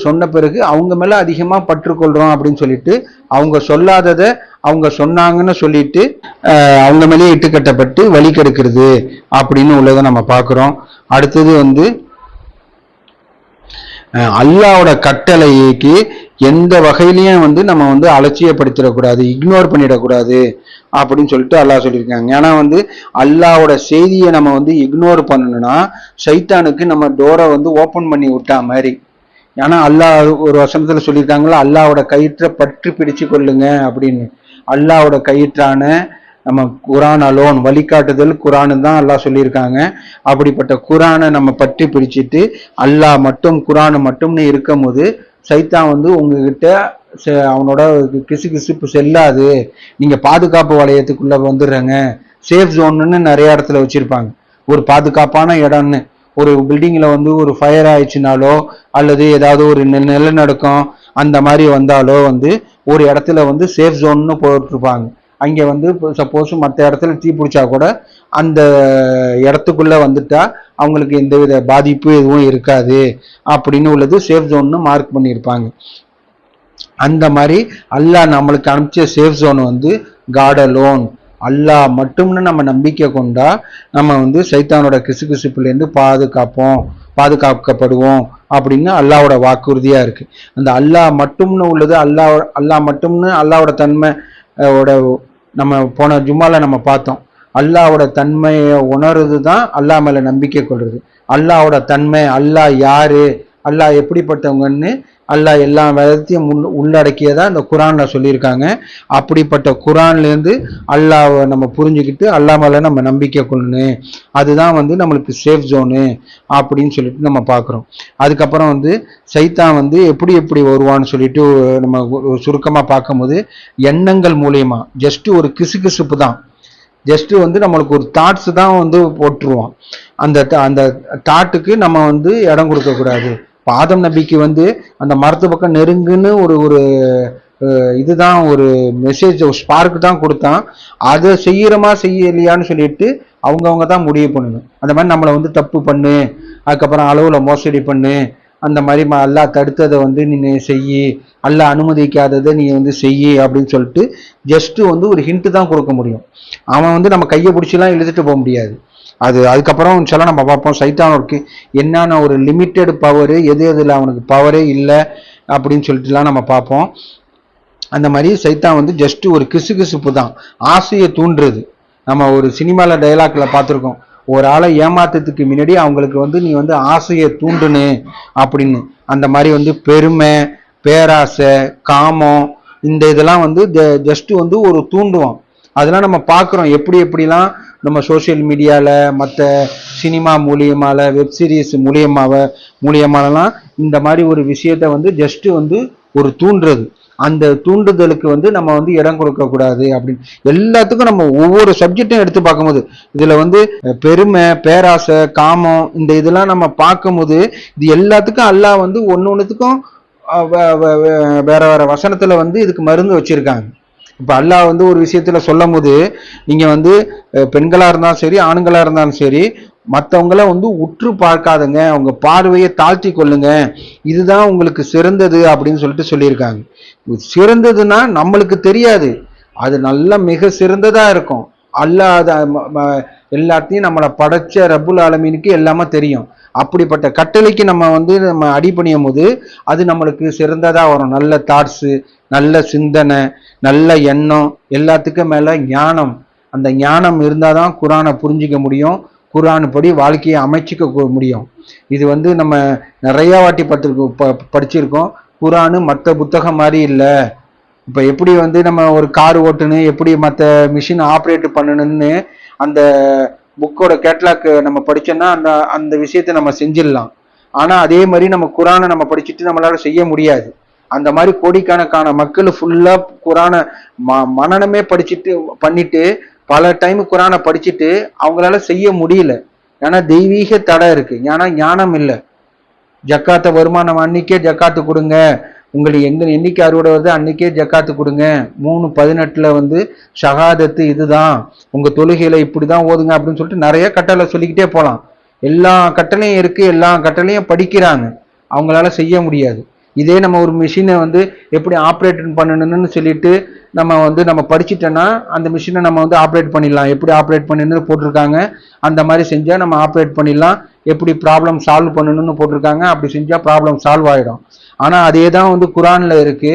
சொன்ன பிறகு அவங்க மேல அதிகமா பற்றுக்கொள்றோம் அப்படின்னு சொல்லிட்டு அவங்க சொல்லாததை அவங்க சொன்னாங்கன்னு சொல்லிட்டு அவங்க மேலேயே இட்டுக்கட்டப்பட்டு வழி கெடுக்கிறது அப்படின்னு உள்ளதை நம்ம பார்க்குறோம். அடுத்தது அல்லாவோட கட்டளைக்கு எந்த வகையிலையும் நம்ம அலட்சியப்படுத்திடக்கூடாது, இக்னோர் பண்ணிடக்கூடாது அப்படின்னு சொல்லிட்டு அல்லாஹ் சொல்லியிருக்காங்க. ஏன்னா அல்லாவோட செய்தியை நம்ம இக்னோர் பண்ணணும்னா சைத்தானுக்கு நம்ம டோரை ஓப்பன் பண்ணி விட்டா மாதிரி. ஏன்னா அல்லாஹ் ஒரு வசனத்துல சொல்லியிருக்காங்களா, அல்லாவோட கயிற்றை பற்றி பிடிச்சு கொள்ளுங்க அப்படின்னு. அல்லாவோட கயிற்றான நம்ம குரான் அலோன், வழிகாட்டுதல் குரானு தான் அல்லாஹ் சொல்லியிருக்காங்க. அப்படிப்பட்ட குரானை நம்ம பற்றி பிடிச்சிட்டு அல்லாஹ் மட்டும் குரானு மட்டும்னு இருக்கும் போது சைத்தான் உங்ககிட்ட அவனோட கிசுகிசுப்பு செல்லாது, நீங்க பாதுகாப்பு வளையத்துக்குள்ள வந்துடுறங்க. சேஃப் ஜோன்னு நிறைய இடத்துல வச்சிருப்பாங்க. ஒரு பாதுகாப்பான இடம்னு ஒரு பில்டிங்ல ஒரு ஃபயர் ஆயிடுச்சுனாலோ அல்லது ஏதாவது ஒரு நிலநடுக்கம் அந்த மாதிரி வந்தாலோ ஒரு இடத்துல சேஃப் ஜோன்னு போட்டிருப்பாங்க. அங்கே சப்போஸ் மற்ற இடத்துல தீ பிடிச்சா கூட அந்த இடத்துக்குள்ள வந்துட்டா அவங்களுக்கு எந்தவித பாதிப்பு எதுவும் இருக்காது அப்படின்னு உள்ளது சேஃப் ஜோன்னு மார்க் பண்ணியிருப்பாங்க. அந்த மாதிரி அல்லாஹ் நம்மளுக்கு அனுப்பிச்ச சேஃப் ஜோன் காட் அலோன், அல்லாஹ் மட்டும்னு நம்ம நம்பிக்கை கொண்டா நம்ம சைத்தானோட கிசுகிசுப்புலேருந்து பாதுகாக்கப்படுவோம் அப்படின்னு அல்லாவோட வாக்குறுதியா இருக்கு. அந்த அல்லாஹ் மட்டும்னு உள்ளது அல்லாஹ் மட்டும்னு அல்லாவோட தன்மை நம்ம போன ஜும்மால நம்ம பார்த்தோம். அல்லாவோட தன்மையை உணர்றது தான் அல்லாஹ் மேல நம்பிக்கை கொள்றது. அல்லாவோட தன்மை, அல்லாஹ் யாரு, அல்லாஹ் எப்படிப்பட்டவங்கன்னு அல்லாஹ் எல்லா வேதத்தையும் உள்ளடக்கியதா இந்த குரான்ல சொல்லியிருக்காங்க. அப்படிப்பட்ட குரான்லேருந்து அல்லாஹ் நம்ம புரிஞ்சுக்கிட்டு அல்லாஹ் மேல நம்ம நம்பிக்கை கொள்ளணும். அதுதான் நம்மளுக்கு சேஃப் ஜோனு அப்படின்னு சொல்லிட்டு நம்ம பார்க்குறோம். அதுக்கப்புறம் சைத்தான் எப்படி வருவான்னு சொல்லிட்டு நம்ம சுருக்கமா பார்க்கும்போது எண்ணங்கள் மூலியமா ஜஸ்ட் ஒரு கிசுகிசுப்பு தான், ஜஸ்ட் நம்மளுக்கு ஒரு தாட்ஸ் தான் போட்டுருவோம். அந்த தாட்டுக்கு நம்ம இடம் கொடுக்க கூடாது. ஆதம் நபிக்கு அந்த மரத்து பக்கம் நெருங்குன்னு ஒரு இதுதான் ஒரு மெசேஜ், ஸ்பார்க் தான் கொடுத்தான். அதை செய்யறமா செய்யலையான்னு சொல்லிட்டு அவங்கவுங்க தான் முடிவு பண்ணணும். அந்த மாதிரி நம்மளை தப்பு பண்ணு, அதுக்கப்புறம் அளவுல மோசடி பண்ணு, அந்த மாதிரி அல்லாஹ் தடுத்ததை நீ செய்யி, அல்லாஹ் அனுமதிக்காததை நீ செய்யி அப்படின்னு சொல்லிட்டு ஜஸ்ட் ஒரு ஹிண்ட் தான் கொடுக்க முடியும். அவன் நம்ம கையை பிடிச்சிலாம் இழுத்துட்டு போக முடியாது. அதுக்கப்புறம் சொல்ல நம்ம பார்ப்போம் சைத்தானுக்கு என்னென்ன ஒரு லிமிட்டெட் பவர், எது எதுல அவனுக்கு பவரே இல்லை அப்படின்னு சொல்லிட்டுலாம் நம்ம பார்ப்போம். அந்த மாதிரி சைத்தான் வந்து ஜஸ்ட் ஒரு கிசுகிசுப்பு தான், ஆசையை தூண்டுறது. நம்ம ஒரு சினிமாவில் டைலாக்ல பார்த்துருக்கோம், ஒரு ஆளை ஏமாத்துறதுக்கு முன்னாடி அவங்களுக்கு வந்து நீ வந்து ஆசையை தூண்டுனு அப்படின்னு. அந்த மாதிரி வந்து பெருமை, பேராசை, காமம், இந்த இதெல்லாம் வந்து ஜஸ்ட் வந்து ஒரு தூண்டுவோம். அதெல்லாம் நம்ம பார்க்குறோம் எப்படி எப்படிலாம் நம்ம சோசியல் மீடியாவில், மற்ற சினிமா மூலியமால, வெப் சீரிஸ் மூலியமாலாம் இந்த மாதிரி ஒரு விஷயத்த வந்து ஜஸ்ட் வந்து ஒரு தூண்டுறது. அந்த தூண்டுதலுக்கு வந்து நம்ம வந்து இடம் கொடுக்க கூடாது அப்படின்னு. எல்லாத்துக்கும் நம்ம ஒவ்வொரு சப்ஜெக்டும் எடுத்து பார்க்கும்போது இதுல வந்து பெருமை, பேராசை, காமம், இந்த இதெல்லாம் நம்ம பார்க்கும்போது இது எல்லாத்துக்கும் அல்லாஹ் வந்து ஒன்னொன்னுத்துக்கும் வேற வேற வசனத்துல வந்து இதுக்கு மருந்து வச்சிருக்காங்க. இப்ப அல்லாஹ் வந்து ஒரு விஷயத்துல சொல்லும் போது நீங்க வந்து பெண்களா இருந்தாலும் சரி, ஆண்களா இருந்தாலும் சரி, மற்றவங்கள வந்து உற்று பார்க்காதுங்க, அவங்க பார்வையை தாழ்த்தி கொள்ளுங்க, இதுதான் உங்களுக்கு சிறந்தது அப்படின்னு சொல்லிட்டு சொல்லியிருக்காங்க. சிறந்ததுன்னா நம்மளுக்கு தெரியாது, அது நல்ல மிக சிறந்ததா இருக்கும். அல்லாத எல்லாத்தையும் நம்மளை படைச்ச ரப்புல் ஆலமீனுக்கு எல்லாமே தெரியும். அப்படிப்பட்ட கட்டளைக்கு நம்ம வந்து நம்ம அடிபணியும் போது அது நம்மளுக்கு சிறந்ததா வரும். நல்ல தாட்ஸு, நல்ல சிந்தனை, நல்ல எண்ணம், எல்லாத்துக்கும் மேல ஞானம். அந்த ஞானம் இருந்தாதான் குரானை புரிஞ்சிக்க முடியும், குரான் படி வாழ்க்கையை அமைச்சிக்க முடியும். இது வந்து நம்ம நிறைய வாட்டி படிச்சிருக்கோம். குரானு மற்ற புத்தகம் மாதிரி இல்லை. இப்போ எப்படி வந்து நம்ம ஒரு கார் ஓட்டணும், எப்படி மற்ற மிஷின் ஆப்ரேட் பண்ணணும்னு அந்த புக்கோட கேட்லாக் நம்ம படிச்சோம்னா அந்த அந்த விஷயத்தை நம்ம செஞ்சிடலாம். ஆனால் அதே மாதிரி நம்ம குரானை நம்ம படிச்சுட்டு நம்மளால செய்ய முடியாது. அந்த மாதிரி கோடிக்கணக்கான மக்கள் ஃபுல்லாக குரானை மனநமே பண்ணிட்டு பல டைம் குரானை படிச்சுட்டு அவங்களால செய்ய முடியல. ஏன்னா தெய்வீக தடை இருக்கு, ஏன்னா ஞானம் இல்லை. ஜக்காத்த வருமானம் அன்னைக்கே ஜக்காத்து கொடுங்க, உங்களுக்கு எங்க எண்ணிக்கை அறுவடை வருது அன்னைக்கே ஜக்காத்து கொடுங்க, 3:18 வந்து ஷஹாதத்து இதுதான், உங்க தொழுகையில இப்படிதான் ஓதுங்க அப்படின்னு சொல்லிட்டு நிறைய கட்டளை சொல்லிக்கிட்டே போகலாம். எல்லா கட்டளையும் இருக்கு, எல்லா கட்டளையும் படிக்கிறாங்க, அவங்களால செய்ய முடியாது. இதே நம்ம ஒரு மிஷினை வந்து எப்படி ஆப்ரேட் பண்ணணும்னு சொல்லிட்டு நம்ம படிச்சுட்டோன்னா அந்த மிஷினை நம்ம வந்து ஆப்ரேட் பண்ணிடலாம். எப்படி ஆப்ரேட் பண்ணணும்னு போட்டிருக்காங்க, அந்த மாதிரி செஞ்சா நம்ம ஆப்ரேட் பண்ணிடலாம். எப்படி ப்ராப்ளம் சால்வ் பண்ணணும்னு போட்டிருக்காங்க, அப்படி செஞ்சா ப்ராப்ளம் சால்வ் ஆகிடும். ஆனா அதே தான் வந்து குரான்ல இருக்கு,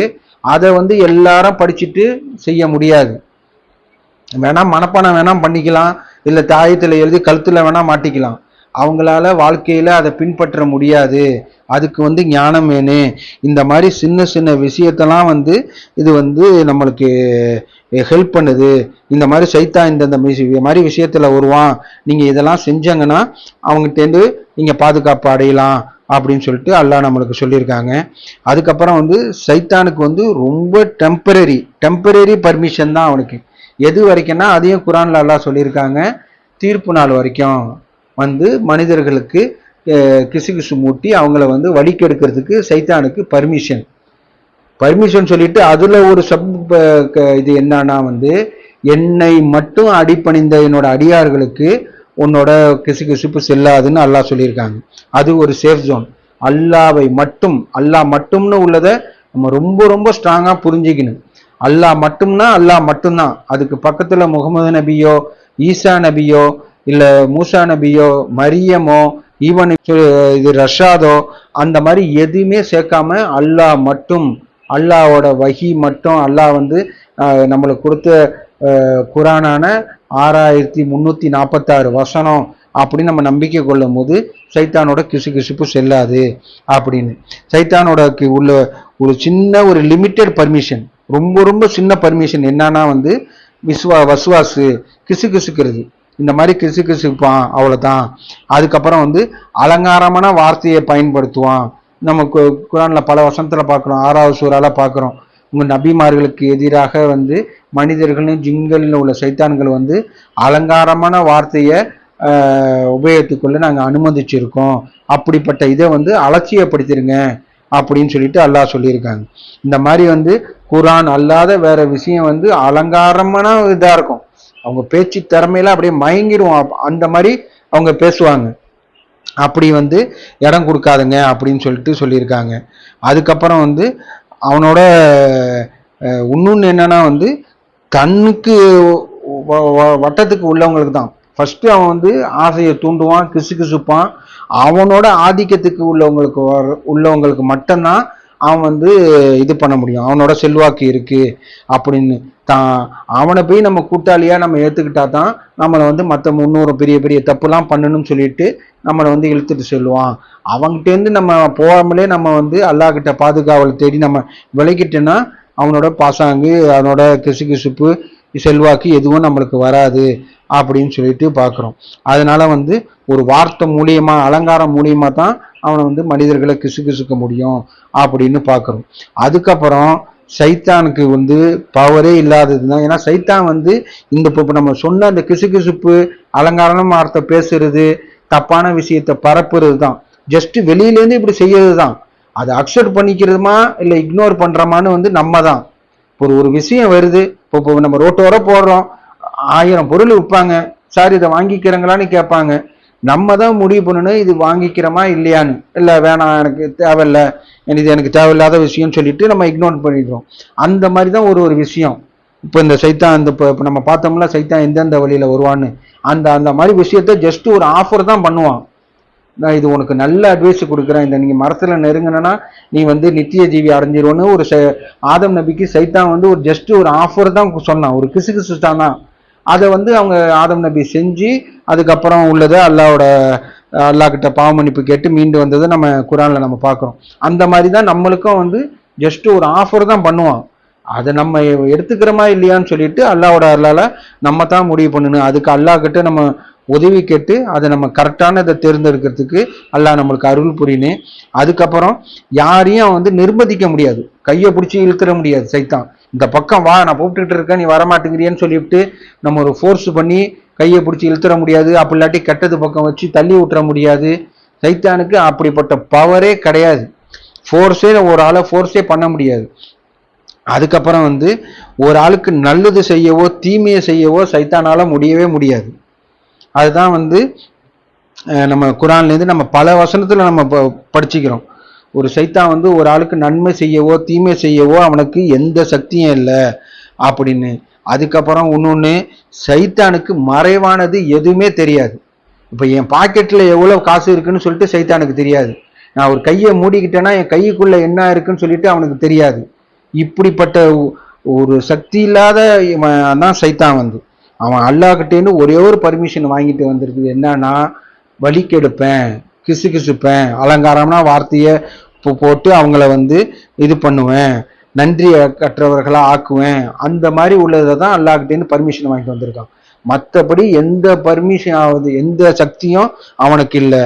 அதை வந்து எல்லாரும் படிச்சுட்டு செய்ய முடியாது. வேணா மனப்பாடம் வேணா பண்ணிக்கலாம், இல்லை தாயத்தில் எழுதி கழுத்துல வேணா மாட்டிக்கலாம், அவங்களால வாழ்க்கையில அதை பின்பற்ற முடியாது. அதுக்கு வந்து ஞானம் வேணும். இந்த மாதிரி சின்ன சின்ன விஷயத்தெல்லாம் வந்து இது வந்து நம்மளுக்கு ஹெல்ப் பண்ணுது. இந்த மாதிரி சைத்தான் இந்த மாதிரி விஷயத்துல வருவான், நீங்க இதெல்லாம் செஞ்சாங்கன்னா அவங்ககிட்டேருந்து நீங்க பாதுகாப்பு அடையலாம் அப்படின்னு சொல்லிட்டு அல்லாஹ் நம்மளுக்கு சொல்லியிருக்காங்க. அதுக்கப்புறம் வந்து சைத்தானுக்கு வந்து ரொம்ப டெம்பரரி பர்மிஷன் தான் அவனுக்கு. எது வரைக்கும்னா அதையும் குரான்ல அல்லாஹ் சொல்லியிருக்காங்க, தீர்ப்பு நாள் வரைக்கும் வந்து மனிதர்களுக்கு கிசுகிசு மூட்டி அவங்கள வந்து வழிக்கெடுக்கிறதுக்கு சைத்தானுக்கு பர்மிஷன் சொல்லிட்டு அதுல ஒரு இது என்னன்னா வந்து என்னை மட்டும் அடிபணிந்த என்னோட அடியார்களுக்கு உன்னோட கிசுகிசுப்பு செல்லாதுன்னு அல்லாஹ் சொல்லியிருக்காங்க. அது ஒரு சேஃப் ஜோன். அல்லாஹ் மட்டும்னு உள்ளதை நம்ம ரொம்ப ரொம்ப ஸ்ட்ராங்கா புரிஞ்சுக்கணும். அல்லாஹ் மட்டும்னா அல்லாஹ் மட்டும்தான். அதுக்கு பக்கத்துல முகமது நபியோ, ஈசா நபியோ, இல்ல மூசா நபியோ, மரியமோ, ஈவன் இது ரஷாதோ, அந்த மாதிரி எதுவுமே சேர்க்காம அல்லாஹ் மட்டும், அல்லாஹோட வஹி மட்டும், அல்லாஹ் வந்து நம்மளுக்கு கொடுத்த குரானான 6346 வசனம் அப்படின்னு நம்ம நம்பிக்கை கொள்ளும் போது சைத்தானோட கிசுகிசுப்பு செல்லாது அப்படின்னு. சைத்தானோட உள்ள ஒரு சின்ன ஒரு லிமிட்டெட் பர்மிஷன், ரொம்ப ரொம்ப சின்ன பர்மிஷன் என்னன்னா வந்து வசுவாசு, கிசுகிசுக்கிறது, இந்த மாதிரி கிசுகிசுப்பான், அவ்வளவுதான். அதுக்கப்புறம் வந்து அலங்காரமான வார்த்தையை பயன்படுத்துவான். நம்ம குரான்ல பல வசனத்துல பார்க்கிறோம், 6வது சூறால பார்க்கிறோம், உங்க நபிமார்களுக்கு எதிராக வந்து மனிதர்களும் ஜின்களில் உள்ள சைத்தான்கள் வந்து அலங்காரமான வார்த்தையை உபயோகித்துக்கொள்ள நாங்கள் அனுமதிச்சிருக்கோம், அப்படிப்பட்ட இதை வந்து அலட்சியப்படுத்திருங்க அப்படின்னு சொல்லிட்டு அல்லாஹ் சொல்லியிருக்காங்க. இந்த மாதிரி வந்து குரான் அல்லாத வேற விஷயம் வந்து அலங்காரமான இதா இருக்கும், அவங்க பேச்சு திறமையில அப்படியே மயங்கிடுவோம், அந்த மாதிரி அவங்க பேசுவாங்க. அப்படி வந்து இடம் கொடுக்காதுங்க அப்படின்னு சொல்லிட்டு சொல்லியிருக்காங்க. அதுக்கப்புறம் வந்து அவனோட இன்னொன்று என்னன்னா வந்து தன்னுக்கு வட்டத்துக்கு உள்ளவங்களுக்கு தான் ஃபர்ஸ்ட் அவன் வந்து ஆசையை தூண்டுவான், கிசுகிசுப்பான். அவனோட ஆதிக்கத்துக்கு உள்ளவங்களுக்கு மட்டும்தான் அவன் வந்து இது பண்ண முடியும், அவனோட செல்வாக்கு இருக்கு அப்படின்னு தான். அவனை போய் நம்ம கூட்டாளியா நம்ம ஏத்துக்கிட்டா தான் நம்மளை வந்து மற்ற முன்னூறு பெரிய பெரிய தப்புலாம் பண்ணணும்னு சொல்லிட்டு நம்மளை வந்து இழுத்துட்டு செல்வான். அவங்ககிட்டேருந்து நம்ம போகாமலே நம்ம வந்து அல்லாஹ் கிட்ட பாதுகாவல் தேடி நம்ம விலகிட்டோன்னா அவனோட பாசாங்கு, அவனோட கிசுகிசுப்பு, செல்வாக்கு எதுவும் நம்மளுக்கு வராது அப்படின்னு சொல்லிட்டு பார்க்குறோம். அதனால வந்து ஒரு வார்த்தை மூலியமா, அலங்காரம் மூலியமா தான் அவனை வந்து மனிதர்களை கிசுகிசுக்க முடியும் அப்படின்னு பார்க்குறோம். அதுக்கப்புறம் சைத்தானுக்கு வந்து பவரே இல்லாதது தான். ஏன்னா சைத்தான் வந்து இந்த இப்போ நம்ம சொன்ன அந்த கிசுகிசுப்பு, அலங்காரம் வார்த்தை பேசுறது, தப்பான விஷயத்தை பரப்புறது தான். ஜஸ்ட் வெளியிலேருந்து இப்படி செய்யறது தான். அதை அக்செப்ட் பண்ணிக்கிறதுமா இல்லை இக்னோர் பண்றோமான்னு வந்து நம்ம தான். ஒரு விஷயம் வருது, இப்போ நம்ம ரோட்டோர போடுறோம், 1000 பொருள் விற்பாங்க, சார் இதை வாங்கிக்கிறீங்களான்னு கேட்பாங்க. நம்ம தான் முடிவு பண்ணணும் இது வாங்கிக்கிறோமா இல்லையான்னு. இல்லை வேணாம், எனக்கு தேவையில்லை, இது எனக்கு தேவையில்லாத விஷயம்னு சொல்லிட்டு நம்ம இக்னோர் பண்ணிடுறோம். அந்த மாதிரி தான் ஒரு விஷயம். இப்போ இந்த சைத்தான் இந்த இப்போ நம்ம பார்த்தோம்ல சைத்தான் எந்தெந்த வழியில வருவான்னு, அந்த அந்த மாதிரி விஷயத்த ஜஸ்ட் ஒரு ஆஃபர் தான் பண்ணுவான். நான் இது உனக்கு நல்ல அட்வைஸ் கொடுக்குறேன், இந்த நீங்க மரத்துல நெருங்கினா நீ வந்து நித்திய ஜீவி அடைஞ்சிருவோன்னு ஒரு ஆதம் நபிக்கு சைத்தான் வந்து ஒரு ஜஸ்ட் ஒரு ஆஃபர் தான் சொன்னான், ஒரு கிசு தான். அதை வந்து அவங்க ஆதம் நபி செஞ்சு அதுக்கப்புறம் உள்ளதை அல்லாஹ் கிட்ட பாவ மன்னிப்பு கேட்டு மீண்டு வந்ததை நம்ம குரான்ல நம்ம பார்க்குறோம். அந்த மாதிரி தான் நம்மளுக்கும் வந்து ஜஸ்ட் ஒரு ஆஃபர் தான் பண்ணுவான். அதை நம்ம எடுத்துக்கிறோமா இல்லையான்னு சொல்லிட்டு அல்லாவோட அருளால நம்ம தான் முடிவு பண்ணணும். அதுக்கு அல்லாஹ் கிட்ட நம்ம உதவி கேட்டு அதை நம்ம கரெக்டானதை தேர்ந்தெடுக்கிறதுக்கு அல்லாஹ் நம்மளுக்கு அருள் புரினு. அதுக்கப்புறம் யாரையும் வந்து நிர்பந்திக்க முடியாது, கையை பிடிச்சி இழுத்துற முடியாது. சைத்தான் இந்த பக்கம் வா, நான் கூப்பிட்டுட்டு இருக்கேன், நீ வரமாட்டேங்கிறியன்னு சொல்லிவிட்டு நம்ம ஒரு ஃபோர்ஸ் பண்ணி கையை பிடிச்சி இழுத்துற முடியாது. அப்படி இல்லாட்டி கெட்டது பக்கம் வச்சு தள்ளி விட்டுற முடியாது. சைத்தானுக்கு அப்படிப்பட்ட பவரே கிடையாது. ஃபோர்ஸே ஒரு ஆளை ஃபோர்ஸே பண்ண முடியாது. அதுக்கப்புறம் வந்து ஒரு ஆளுக்கு நல்லது செய்யவோ தீமையை செய்யவோ சைத்தானால முடியவே முடியாது. அதுதான் வந்து நம்ம குரான்லேருந்து நம்ம பல வசனத்துல நம்ம படிச்சுக்கிறோம். ஒரு சைத்தான் வந்து ஒரு ஆளுக்கு நன்மை செய்யவோ தீமை செய்யவோ அவனுக்கு எந்த சக்தியும் இல்லை அப்படின்னு. அதுக்கப்புறம் இன்னொன்று, சைத்தானுக்கு மறைவானது எதுவுமே தெரியாது. இப்போ என் பாக்கெட்ல எவ்வளவு காசு இருக்குன்னு சொல்லிட்டு சைத்தானுக்கு தெரியாது. நான் ஒரு கையை மூடிக்கிட்டேன்னா என் கைக்குள்ள என்ன இருக்குன்னு சொல்லிட்டு அவனுக்கு தெரியாது. இப்படிப்பட்ட ஒரு சக்தி இல்லாத தான் சைத்தான் வந்து. அவன் அல்லாஹ்கிட்டேன்னு ஒரே ஒரு பர்மிஷன் வாங்கிட்டு வந்திருக்குது, என்னன்னா வழி கெடுப்பேன், கிசுகிசுப்பேன், அலங்காரம்னா வார்த்தையை போட்டு அவங்கள வந்து இது பண்ணுவேன், நன்றி கற்றவர்களா ஆக்குவேன், அந்த மாதிரி உள்ளதை தான் அல்லாஹ்கிட்டேன்னு பர்மிஷன் வாங்கிட்டு வந்திருக்கான். மற்றபடி எந்த பர்மிஷன் ஆகுது, எந்த சக்தியும் அவனுக்கு இல்லை.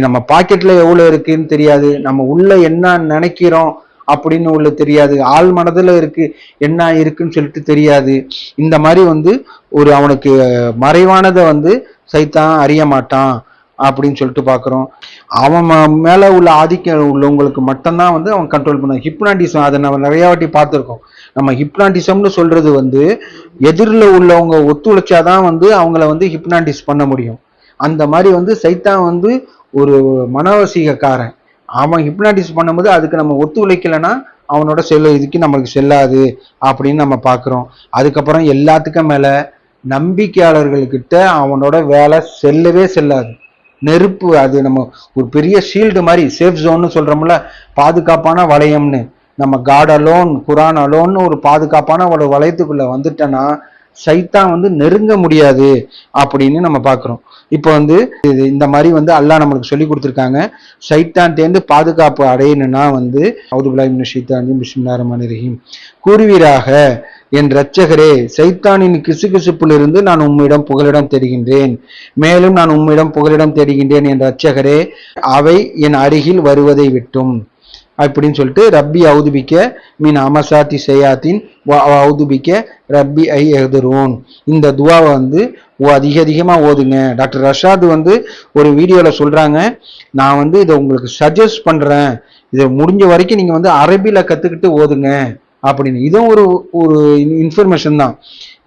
நம்ம பாக்கெட்ல எவ்வளவு இருக்குன்னு தெரியாது, நம்ம உள்ள என்ன நினைக்கிறோம் அப்படின்னு உள்ள தெரியாது, ஆள் மனதுல இருக்கு என்ன இருக்குன்னு சொல்லிட்டு தெரியாது. இந்த மாதிரி வந்து ஒரு அவனுக்கு மறைவானதை வந்து சைத்தான் அறிய மாட்டான் அப்படின்னு சொல்லிட்டு பாக்குறோம். அவன் மேல உள்ள ஆதிக்கம் உள்ளவங்களுக்கு மட்டும்தான் வந்து அவன் கண்ட்ரோல் பண்ண. ஹிப்னாட்டிசம் அதை நம்ம நிறைய வாட்டி பார்த்துருக்கோம். நம்ம ஹிப்னாட்டிசம்னு சொல்றது வந்து எதிரில் உள்ளவங்க ஒத்துழைச்சாதான் வந்து அவங்கள வந்து ஹிப்னாட்டிஸ் பண்ண முடியும். அந்த மாதிரி வந்து சைத்தான் வந்து ஒரு மனவசீகக்காரன். அவன் ஹிப்னாட்டிஸ் பண்ணும்போது அதுக்கு நம்ம ஒத்துழைக்கலைன்னா அவனோட இதுக்கு நம்மளுக்கு செல்லாது அப்படின்னு நம்ம பார்க்குறோம். அதுக்கப்புறம் எல்லாத்துக்கும் மேல நம்பிக்கையாளர்கள்கிட்ட அவனோட வேலை செல்லவே செல்லாது. நெருப்பு, அது நம்ம ஒரு பெரிய ஷீல்டு மாதிரி, சேஃப் ஜோன்னு சொல்றோம்ல, பாதுகாப்பான வளையம்னு. நம்ம காட் அலோன், குரான் அலோன்னு ஒரு பாதுகாப்பான ஒரு வளையத்துக்குள்ள வந்துட்டோன்னா சைத்தான் வந்து நெருங்க முடியாது அப்படின்னு நம்ம பார்க்குறோம். இப்போ வந்து இந்த மாதிரி வந்து அல்லாஹ் நம்மளுக்கு சொல்லி கொடுத்துருக்காங்க. சைத்தான் தேர்ந்து பாதுகாப்பு அடையணும்னா வந்து அவுதுபில்லாஹி மினஷ் ஷைத்தானிர் ரஜீம் பிஸ்மில்லாஹிர் ரஹ்மானிர் ரஹீம் கூறுவீராக, என் இரட்சகரே, சைத்தானின் கிசுகிசுப்பிலிருந்து நான் உம்மிடம் புகலிடம் தேடுகின்றேன், மேலும் நான் உம்மிடம் புகலிடம் தேடுகின்றேன் என் இரட்சகரே, அவை என் அருகில் வருவதை விட்டும் அப்படின்னு சொல்லிட்டு ரப்பி அவுதுபிக்க மீன் அமசாத்தி செய்யாத்தின் அவுதுபிக்க ரப்பி ஐ எஹ்துரூன், இந்த துவாவை வந்து அதிகமா ஓதுங்க. டாக்டர் ரஷாத் வந்து ஒரு வீடியோல சொல்றாங்க, நான் வந்து இதை உங்களுக்கு சஜஸ்ட் பண்றேன், இதை முடிஞ்ச வரைக்கும் நீங்க வந்து அரபில கத்துக்கிட்டு ஓதுங்க அப்படின்னு. இதுவும் ஒரு ஒரு இன்ஃபர்மேஷன் தான்.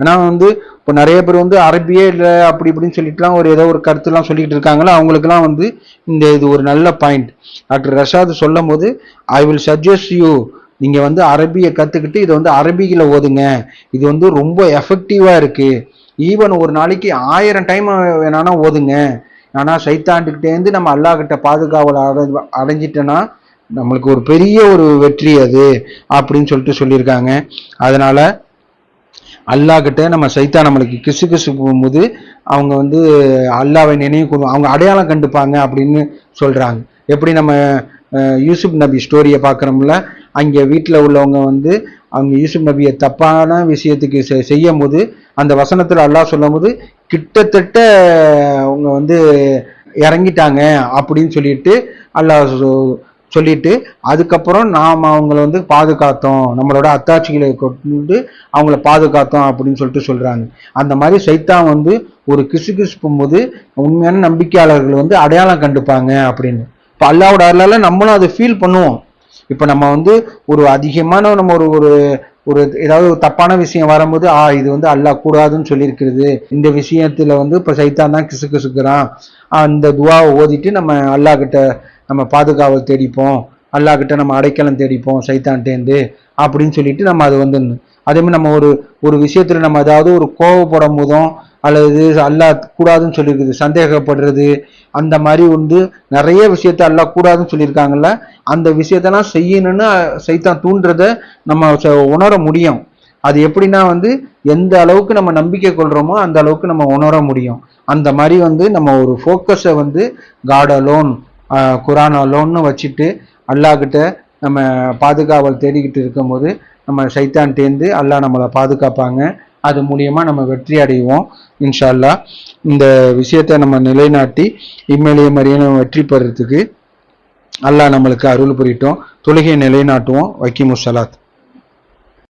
ஏன்னா வந்து இப்போ நிறைய பேர் வந்து அரபியே இல்லை அப்படி இப்படின்னு சொல்லிட்டுலாம் ஒரு ஏதோ ஒரு கருத்துலாம் சொல்லிட்டு இருக்காங்களோ, அவங்களுக்குலாம் வந்து இது ஒரு நல்ல பாயிண்ட். டாக்டர் ரஷாத் சொல்லும் போது, ஐ வில் சஜஸ்ட் யூ, நீங்க வந்து அரபியை கத்துக்கிட்டு இதை வந்து அரபியில ஓதுங்க, இது வந்து ரொம்ப எஃபெக்டிவா இருக்கு. ஈவன் ஒரு நாளைக்கு 1000 டைம் வேணானா ஓதுங்க. ஆனா சைத்தாண்டுகிட்டேருந்து நம்ம அல்லாஹ் கிட்ட பாதுகாவல் அடைஞ்சிட்டோன்னா நம்மளுக்கு ஒரு பெரிய ஒரு வெற்றி அது அப்படின்னு சொல்லிட்டு சொல்லியிருக்காங்க. அதனால அல்லாஹ் கிட்ட நம்ம சைத்தான் நம்மளுக்கு கிசு கிசு போகும்போது அவங்க வந்து அல்லாவை நினைவு கூறும், அவங்க அடையாளம் கண்டுப்பாங்க அப்படின்னு சொல்றாங்க. எப்படி நம்ம யூசுப் நபி ஸ்டோரியை பார்க்குறோம்ல, அங்கே வீட்டில் உள்ளவங்க வந்து அவங்க யூசுப் நபியை தப்பான விஷயத்துக்கு செய்யும் போது அந்த வசனத்தில் அல்லாஹ் சொல்லும் போது கிட்டத்தட்ட அவங்க வந்து இறங்கிட்டாங்க அப்படின்னு சொல்லிட்டு அல்லாஹ் சொல்லிட்டு அதுக்கப்புறம் நாம் அவங்கள வந்து பாதுகாத்தோம், நம்மளோட அத்தாட்சிகளை கொண்டு அவங்கள பாதுகாத்தோம் அப்படின்னு சொல்லிட்டு சொல்றாங்க. அந்த மாதிரி சைத்தான் வந்து ஒரு கிசுகிசுப்பும் போது உண்மையான நம்பிக்கையாளர்கள் வந்து அடையாளம் கண்டுப்பாங்க அப்படின்னு. இப்போ அல்லாவோட அருளால நம்மளும் அதை ஃபீல் பண்ணுவோம். இப்போ நம்ம வந்து ஒரு அதிகமான நம்ம ஒரு ஒரு ஒரு ஏதாவது ஒரு தப்பான விஷயம் வரும்போது இது வந்து அல்லாஹ் கூடாதுன்னு சொல்லியிருக்கிறது, இந்த விஷயத்துல வந்து இப்போ சைத்தான் தான் கிசு கிசுக்குறான், அந்த துவாவை ஓதிட்டு நம்ம அல்லாஹ் கிட்ட நம்ம பாதுகாவல் தேடிப்போம், அல்லாஹ் கிட்ட நம்ம அடைக்கலம் தேடிப்போம் சைத்தான்டேந்து அப்படின்னு சொல்லிட்டு நம்ம அது வந்து அதே மாதிரி நம்ம ஒரு ஒரு விஷயத்துல நம்ம ஏதாவது ஒரு கோவப்படும் போதும் அல்லது அல்லாஹ் கூடாதுன்னு சொல்லியிருக்குது சந்தேகப்படுறது, அந்த மாதிரி வந்து நிறைய விஷயத்த அல்லாஹ் கூடாதுன்னு சொல்லியிருக்காங்கல்ல, அந்த விஷயத்தெல்லாம் செய்யணும்னு சைத்தான் தூண்டுறத நம்ம உணர முடியும். அது எப்படின்னா வந்து எந்த அளவுக்கு நம்ம நம்பிக்கை கொள்றோமோ அந்த அளவுக்கு நம்ம உணர முடியும். அந்த மாதிரி வந்து நம்ம ஒரு ஃபோக்கஸை வந்து காட் அலோன், குரான் அலோன்னு வச்சுட்டு அல்லாஹ் கிட்ட நம்ம பாதுகாவல் தேடிக்கிட்டு இருக்கும் போது நம்ம சைத்தான்டேந்து அல்லாஹ் நம்மளை பாதுகாப்பாங்க. அது மூலியமா நம்ம வெற்றி அடைவோம் இன்ஷா அல்லாஹ். இந்த விஷயத்தை நம்ம நிலைநாட்டி இம்மையிலேயே மறிய வெற்றி பெறறதுக்கு அல்லாஹ் நம்மளுக்கு அருள் புரியட்டும். தொழுகையை நிலைநாட்டுவோம். வக்கீமுஸ் ஸலாத்.